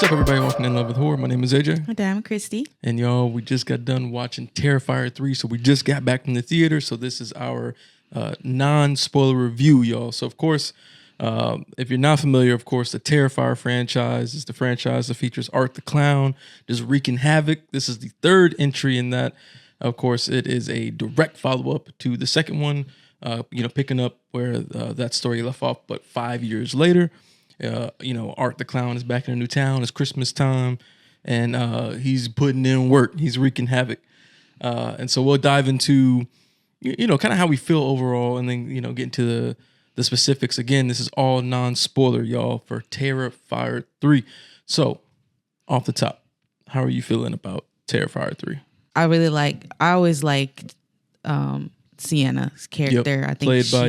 What's up, everybody? Welcome to In Love with Horror. My name is AJ. Hi, I'm Christy. And y'all, we just got done watching Terrifier 3. So we just got back from the theater. So this is our non-spoiler review, y'all. So, of course, if you're not familiar, of course, the Terrifier franchise is the franchise that features Art the Clown, just wreaking havoc. This is the third entry in that. Of course, it is a direct follow-up to the second one, picking up where that story left off, but 5 years later. Art the Clown is back in a new town. It's Christmas time, and he's putting in work. He's wreaking havoc. And so we'll dive into, kind of how we feel overall, and then, get into the specifics. Again, this is all non-spoiler, y'all, for Terrifier 3. So, off the top, how are you feeling about Terrifier 3? I always liked Sienna's character. Yep. I think played by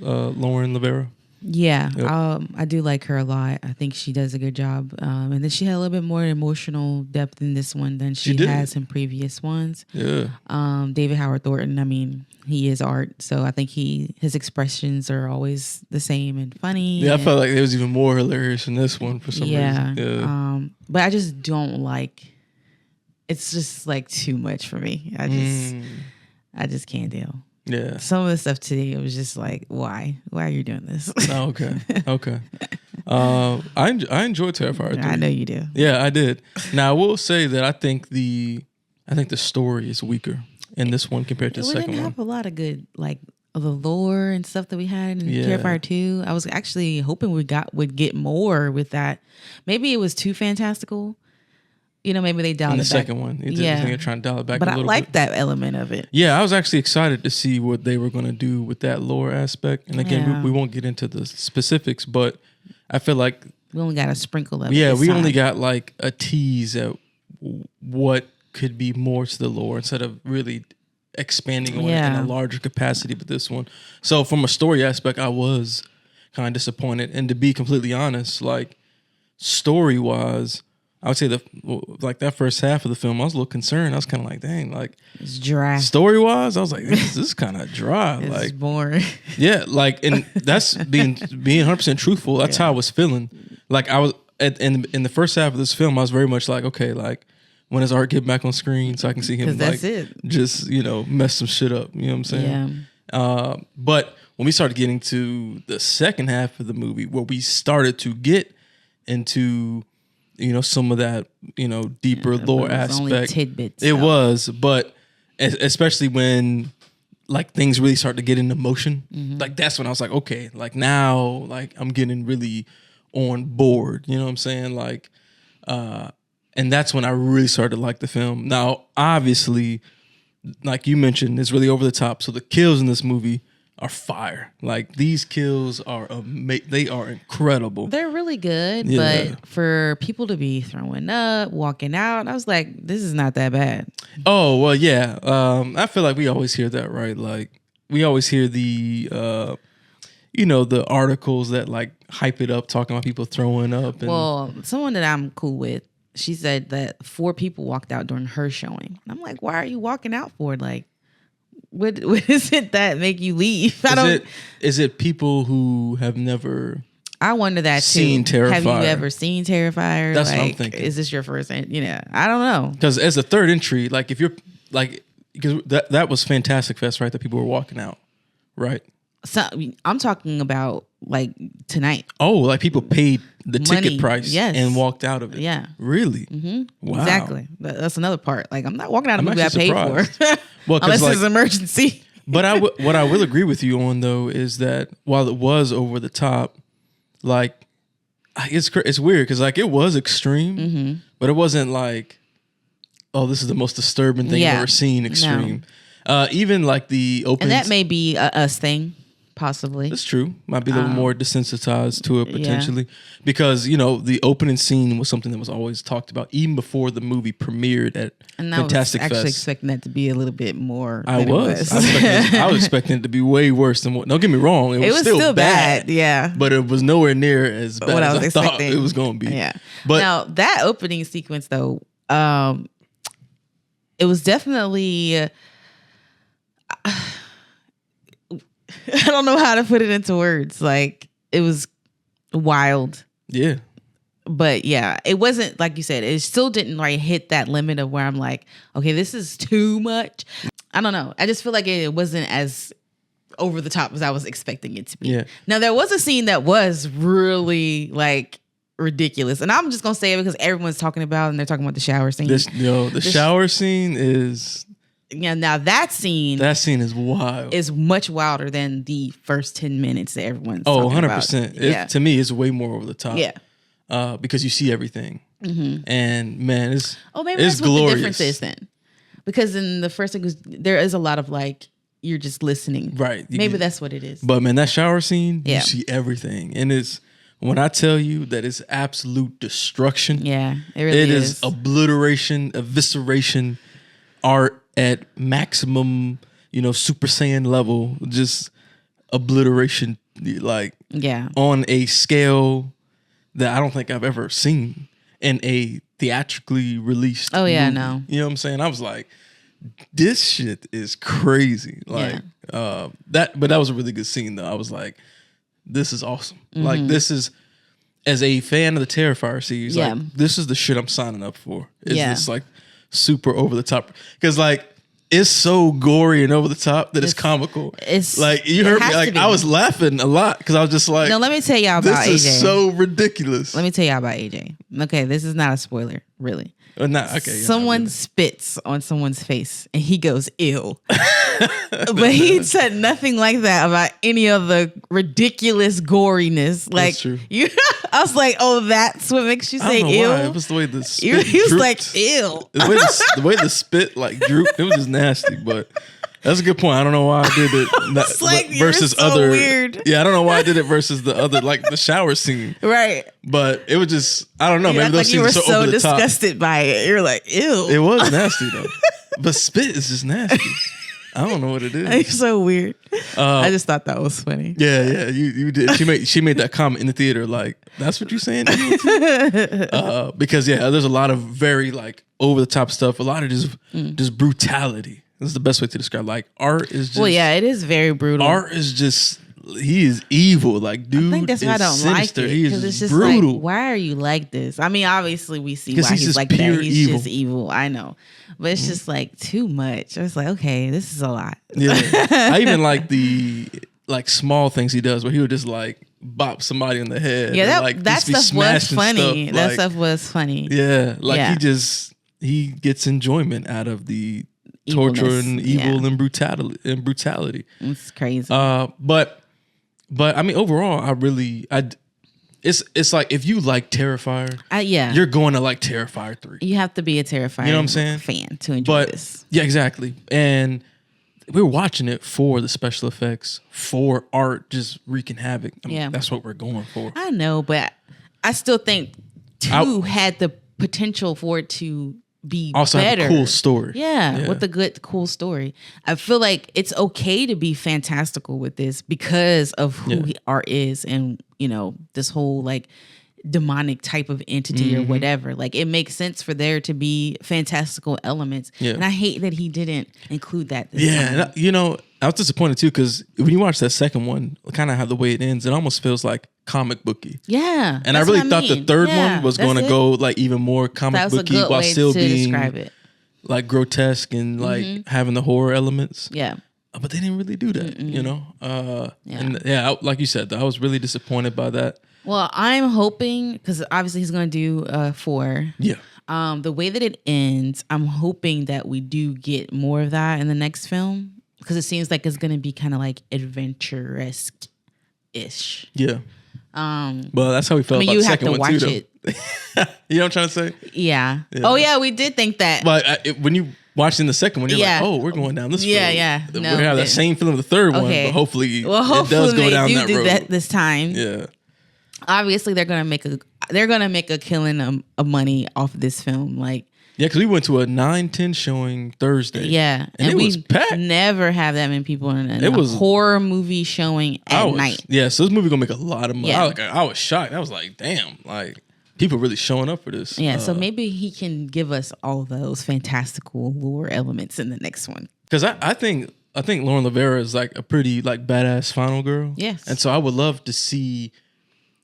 Lauren Rivera. Yeah, Yep. I do like her a lot. I think she does a good job. And then she had a little bit more emotional depth in this one than she has in previous ones. Yeah. David Howard Thornton, I mean, he is art, so I think his expressions are always the same and funny. Yeah, I felt like it was even more hilarious in this one for some reason. Yeah. But I just don't like. It's just like too much for me. I just can't deal. Yeah. Some of the stuff today, it was just like, why? Why are you doing this? Oh, okay. I enjoyed Terrifier 3. I know you do. Yeah, I did. Now I will say that I think the story is weaker in this one compared to the second one. We didn't have a lot of good the lore and stuff that we had in Terrifier 2. I was actually hoping would get more with that. Maybe it was too fantastical. Maybe they dialed it back. In the second one. They're trying to dial it back a little bit. But I like that element of it. Yeah, I was actually excited to see what they were going to do with that lore aspect. And again, we won't get into the specifics, but I feel like we only got a sprinkle of it. Yeah, we only got like a tease at what could be more to the lore instead of really expanding on it in a larger capacity with this one. So from a story aspect, I was kind of disappointed. And to be completely honest, story-wise, I would say that first half of the film, I was a little concerned. I was kind of like, dang, it's dry. Story-wise, I was like, this is kind of dry. It's boring. Yeah, and that's being 100% truthful. That's how I was feeling. I was in the first half of this film, I was very much like, okay, when does Art get back on screen so I can see him just mess some shit up. You know what I'm saying? Yeah. But when we started getting to the second half of the movie, where we started to get into some of that, deeper lore aspect. Only tidbits. It was, but especially when things really start to get into motion, that's when I was like, okay, now, I'm getting really on board. You know what I'm saying? And that's when I really started to like the film. Now, obviously, like you mentioned, it's really over the top. So the kills in this movie are fire. These kills are they are incredible. They're really good, but for people to be throwing up, walking out, I was like, this is not that bad. Oh, well, yeah. I feel like we always hear that, right? We always hear the the articles that hype it up, talking about people throwing up. Well, someone that I'm cool with, she said that 4 people walked out during her showing. And I'm like, why are you walking out for? What is it that make you leave? Is it people who have never? I wonder that seen too. Terrifier. Have you ever seen Terrifier? That's what I'm thinking. Is this your first? I don't know. Because as a third entry, if you're because that was Fantastic Fest, right? That people were walking out, right? So I'm talking about tonight. Oh, people paid the Money, ticket price and walked out of it. Yeah, really? Mm-hmm. Wow. Exactly. That's another part. I'm not walking out of a movie I paid for. Well, unless it's an emergency. But what I will agree with you on though is that while it was over the top, it's weird because it was extreme, but it wasn't oh, this is the most disturbing thing I've ever seen. Extreme. No. Even the opening, and that may be a us thing. Possibly. That's true. Might be a little more desensitized to it potentially. Because, the opening scene was something that was always talked about even before the movie premiered at Fantastic Fest. I was actually expecting that to be a little bit more. I was expecting it to be way worse than what. Don't get me wrong. It was still bad. Yeah. But it was nowhere near as bad as I thought it was going to be. Yeah. But now, that opening sequence, though, it was definitely. I don't know how to put it into words. It was wild. Yeah. But yeah, it wasn't like you said. It still didn't like hit that limit of where I'm like, okay, this is too much. I don't know. I just feel like it wasn't as over the top as I was expecting it to be. Yeah. Now there was a scene that was really like ridiculous, and I'm just gonna say it because everyone's talking about it and they're talking about the shower scene. The shower scene is. Yeah. Now that scene is wild. Is much wilder than the first 10 minutes that everyone's. 100%. Yeah. To me, it's way more over the top. Yeah. Because you see everything, and man, it's maybe it's that's glorious. What the difference is then, because in the first thing there is a lot of like you're just listening, right? Maybe that's what it is. But man, that shower scene, you see everything, and it's when I tell you that it's absolute destruction. Yeah, it really is obliteration, evisceration, art at maximum, Super Saiyan level, just obliteration, like on a scale that I don't think I've ever seen in a theatrically released movie. No. You know what I'm saying? I was like, this shit is crazy. Like but that was a really good scene though. I was like, this is awesome. Like this is, as a fan of the Terrifier series, like this is the shit I'm signing up for. Is this like super over the top? Because like it's so gory and over the top that it's comical. It's like, you heard me, like I was laughing a lot because I was just like, no, let me tell y'all about AJ. This is so ridiculous. Let me tell y'all about AJ. Okay, this is not a spoiler, really. Someone spits on someone's face and he goes ew. But he said nothing like that about any of the ridiculous goriness. Like, that's true. I was like, oh, that's what makes you say ew. Why. It was the way the spit he was drooped. like, ew. The way the spit like drooped, it was just nasty. But that's a good point. I don't know why I did it like, versus so other. Weird. Yeah, I don't know why I did it versus the other, like the shower scene. Right. But it was just, I don't know. Maybe those you were scenes are so over the disgusted top. by it. You're like, ew. It was nasty though. But spit is just nasty. I don't know what it is. It's so weird. I just thought that was funny. Yeah, you did. She made that comment in the theater, like, that's what you're saying? Because there's a lot of very like over the top stuff. A lot of just brutality. This is the best way to describe. Like art is just. Well, yeah, it is very brutal. Art is just. He is evil, like dude. I think that's why I don't sinister. Like it because it's just brutal. Like, why are you like this? I mean, obviously we see why he's like that. He's just evil. I know, but it's just like too much. I was like, okay, this is a lot. Yeah, I even like the small things he does, where he would just like bop somebody in the head. Yeah, and, that stuff was funny. Stuff. That stuff was funny. Yeah, he gets enjoyment out of the torture and evil and brutality. It's crazy. But I mean, overall, it's like if you like Terrifier, you're going to like Terrifier 3. You have to be a Terrifier, you know what I'm saying, fan to enjoy this. Yeah, exactly. And we were watching it for the special effects, for art, just wreaking havoc. I mean, that's what we're going for. I know, but I still think 2 had the potential for it to be also better. Have a cool story. Yeah, with a good, cool story. I feel like it's okay to be fantastical with this because of who art is, and this whole like demonic type of entity or whatever. Like it makes sense for there to be fantastical elements. Yeah. And I hate that he didn't include that. This time. And I was disappointed too, because when you watch that second one, kind of how the way it ends, it almost feels like comic booky. Yeah. And I really thought the third one was going to go like even more comic booky while still being like grotesque and like having the horror elements. Yeah. But they didn't really do that, And like you said, I was really disappointed by that. Well, I'm hoping, because obviously he's going to do 4. Yeah. The way that it ends, I'm hoping that we do get more of that in the next film, because it seems like it's going to be kind of like adventurous-ish. Yeah. Well, that's how we felt about the second one too. It. You know what I'm trying to say? Yeah. Oh yeah, we did think that. But when you watching the second one, you're like, oh, we're going down this road. Yeah. We're gonna have that same feeling with the third one, but hopefully it does go down that road. That this time. Yeah. Obviously, they're gonna make a killing of money off of this film, like. Yeah, because we went to a 9-10 showing Thursday. Yeah. And it was packed. Never have that many people in a horror movie showing at night. Yeah, so this movie going to make a lot of money. Yeah. I was shocked. I was like, damn, like people really showing up for this. Yeah, so maybe he can give us all those fantastical lore elements in the next one. Because I think Lauren Rivera is like a pretty like badass final girl. Yes. And so I would love to see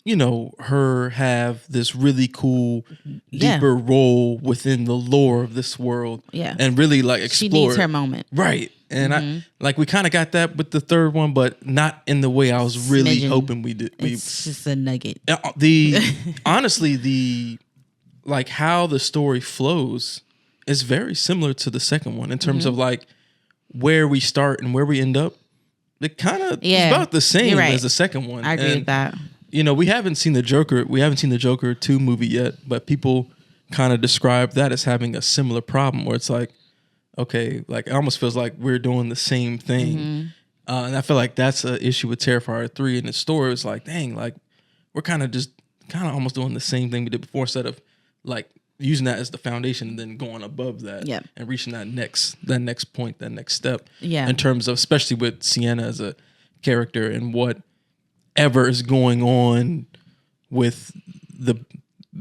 her have this really cool, Yeah. deeper role within the lore of this world. Yeah. And really like She explore needs it. her moment. Right. And we kind of got that with the third one, but not in the way I was really Smidgen. hoping we did. It's just a nugget. Honestly, the like how the story flows is very similar to the second one in terms of like where we start and where we end up. It kind of is about the same You're right. as the second one. I agree with that. We haven't seen the Joker. We haven't seen the Joker 2 movie yet, but people kind of describe that as having a similar problem where it's like, okay, like it almost feels like we're doing the same thing. And I feel like that's an issue with Terrifier 3 in the story. It's like, dang, like we're kind of almost doing the same thing we did before instead of like using that as the foundation and then going above that and reaching that next point, that next step. Yeah. In terms of, especially with Sienna as a character and whatever is going on with the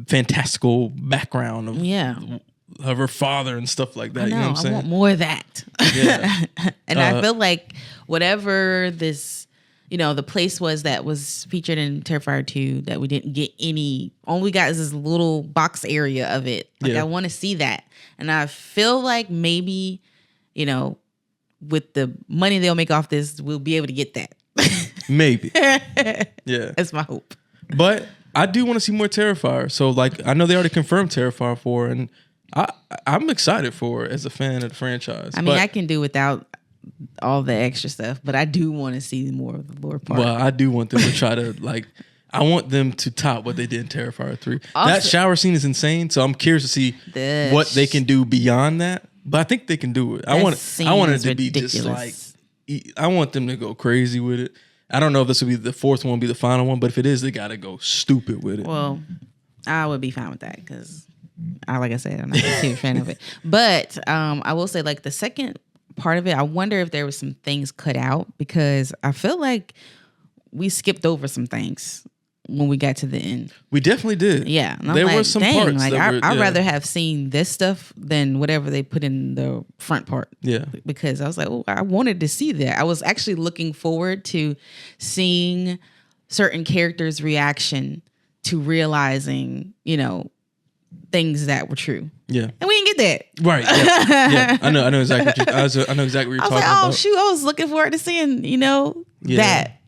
fantastical background of her father and stuff like that. I know, You know what I'm saying? I want more of that. Yeah. And I feel like whatever this, the place was that was featured in Terrifier 2 that we didn't get all we got is this little box area of it. Like I want to see that. And I feel like maybe, with the money they'll make off this, we'll be able to get that. Maybe. Yeah. That's my hope. But I do want to see more Terrifier. So like I know they already confirmed Terrifier 4 and I'm excited for it as a fan of the franchise. I mean, I can do without all the extra stuff, but I do want to see more of the lore part. Well, I do want them to try to I want them to top what they did in Terrifier 3. Also, that shower scene is insane, so I'm curious to see what they can do beyond that. But I think they can do it. I want it to be just like I want them to go crazy with it. I don't know if this will be the fourth one, be the final one, but if it is, they got to go stupid with it. Well, I would be fine with that because, like I said, I'm not a huge fan of it. But I will say, like the second part of it, I wonder if there was some things cut out because I feel like we skipped over some things when we got to the end. We definitely did. Yeah. And I'm there like, were some dang, parts. Like, I'd rather have seen this stuff than whatever they put in the front part. Yeah. Because I was like, oh, I wanted to see that. I was actually looking forward to seeing certain characters' reaction to realizing, things that were true. Yeah. And we didn't get that. Right. Yeah. Yeah. I know exactly I know exactly what you're talking about. Oh, shoot. I was looking forward to seeing, that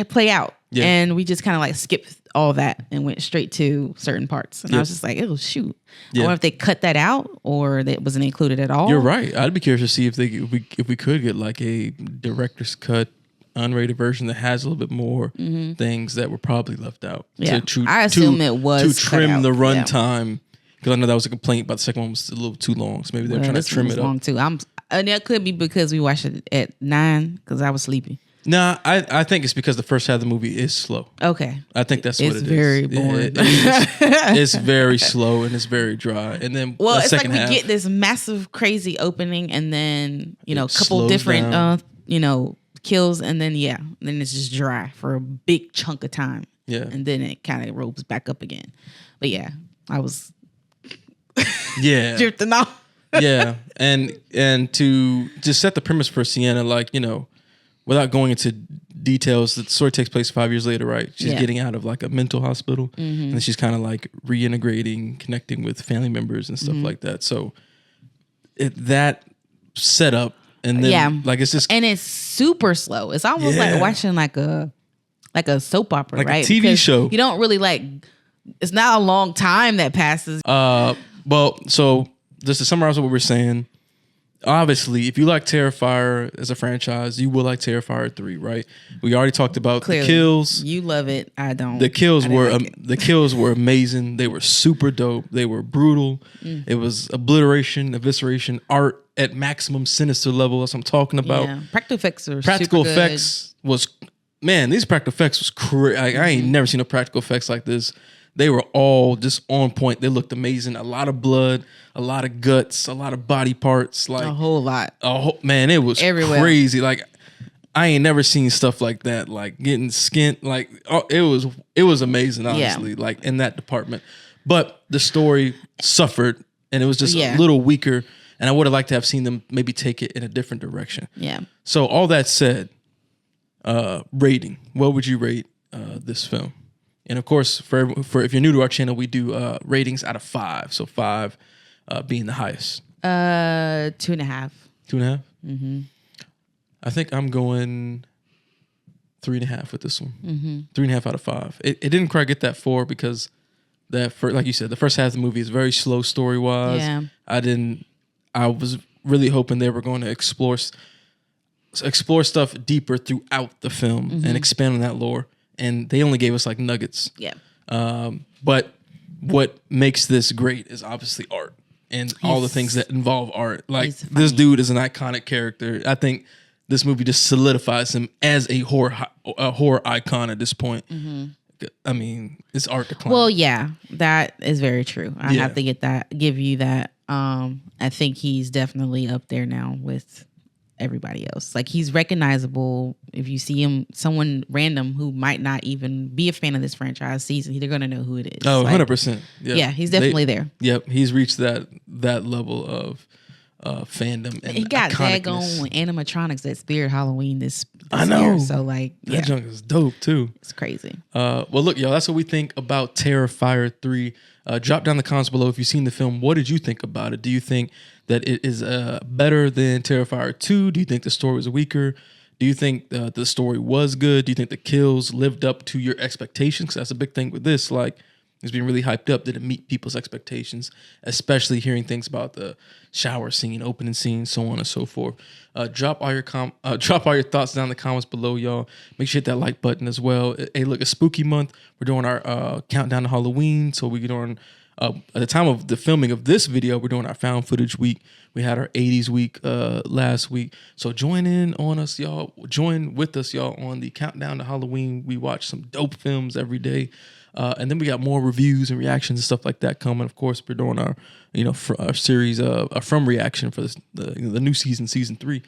play out. Yeah. And we just kind of like skipped all that and went straight to certain parts. And I was just like, oh, shoot. Yeah. I wonder if they cut that out or that wasn't included at all. You're right. I'd be curious to see if we could get like a director's cut unrated version that has a little bit more things that were probably left out. Yeah. I assume it was to trim the runtime. Because I know that was a complaint about the second one was a little too long. So maybe they're trying to trim it up. Long too. And that could be because we watched it at 9 because I was sleepy. Nah, I think it's because the first half of the movie is slow. Okay. I think that's what it is. It's very boring. It's very slow and it's very dry. And then it's like we get this massive, crazy opening and then, a couple different, kills and then, then it's just dry for a big chunk of time. Yeah. And then it kind of rolls back up again. But I was drifting off. Yeah. And to just set the premise for Sienna, without going into details, the story takes place 5 years later, right? She's getting out of like a mental hospital and then she's kind of like reintegrating, connecting with family members and stuff like that. So that setup and then it's just and it's super slow. It's almost like watching like a soap opera, like right? a TV show. You don't really it's not a long time that passes. Well, so just to summarize what we're saying, obviously, if you like Terrifier as a franchise, you will like Terrifier 3, right? We already talked about the kills. You love it. I don't. The kills were amazing. They were super dope. They were brutal. It was obliteration, evisceration, art at maximum sinister level. That's what I'm talking about. Yeah. Practical effects are practical super effects good. was these practical effects was crazy. I ain't never seen no practical effects like this. They were all just on point. They looked amazing. A lot of blood, a lot of guts, a lot of body parts. Like a whole lot. It was everywhere. Crazy. Like I ain't never seen stuff like that. Like getting skint. Like it was amazing. Honestly, like in that department. But the story suffered, and it was just a little weaker. And I would have liked to have seen them maybe take it in a different direction. Yeah. So all that said, rating. What would you rate this film? And of course, for if you're new to our channel, we do ratings out of 5. So 5 being the highest. 2.5. 2.5. Mm-hmm. I think I'm going 3.5 with this one. 3.5 out of 5. It didn't quite get that 4 because like you said, the first half of the movie is very slow story wise. Yeah. I was really hoping they were going to explore stuff deeper throughout the film and expand on that lore. And they only gave us like nuggets. Yeah. But what makes this great is obviously art and all the things that involve art. Like this dude is an iconic character. I think this movie just solidifies him as a horror icon at this point. I mean, it's art to climb. Well, yeah, that is very true. I have to give you that. I think he's definitely up there now with everybody else. Like he's recognizable. If you see him, someone random who might not even be a fan of this franchise sees it, they're gonna know who it is. Oh, 100%. Yeah, he's definitely there. Yep, he's reached that level of fandom. And he got daggone animatronics at Spirit Halloween this I know. year. So like, that junk is dope too. It's crazy. Well, look, y'all, that's what we think about Terrifier 3. Drop down the comments below if you've seen the film. What did you think about it? Do you think that it is better than Terrifier 2? Do you think the story was weaker? Do you think the story was good? Do you think the kills lived up to your expectations? Because that's a big thing with this. Like, it's been really hyped up. Did it meet people's expectations? Especially hearing things about the shower scene, opening scene, so on and so forth. Drop all your thoughts down in the comments below, y'all. Make sure you hit that like button as well. Hey, look, it's spooky month. We're doing our countdown to Halloween. So we're doing at the time of the filming of this video, we're doing our found footage week. We had our 80s week last week. So join in on us, y'all. Join with us, y'all, on the countdown to Halloween. We watch some dope films every day. And then we got more reviews and reactions and stuff like that coming. Of course, we're doing our, our series from reaction for the new season 3.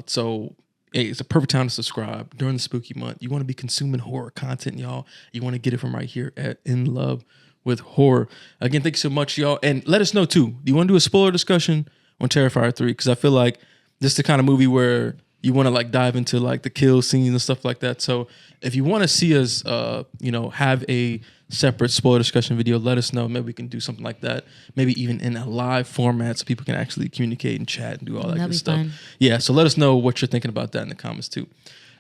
So hey, it's a perfect time to subscribe during the spooky month. You want to be consuming horror content, y'all. You want to get it from right here at In Love with Horror. Again, thank you so much, y'all. And let us know too. Do you want to do a spoiler discussion on Terrifier 3? Because I feel like this is the kind of movie where you want to like dive into like the kill scenes and stuff like that. So if you want to see us, have a separate spoiler discussion video, let us know. Maybe we can do something like that. Maybe even in a live format so people can actually communicate and chat and do all that good stuff. Fun. Yeah, so let us know what you're thinking about that in the comments too.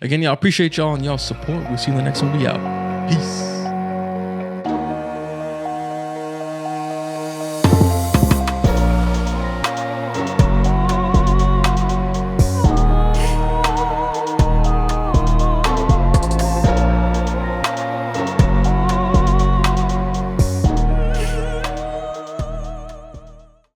Again, y'all, appreciate y'all and y'all's support. We'll see you in the next one. We out. Peace.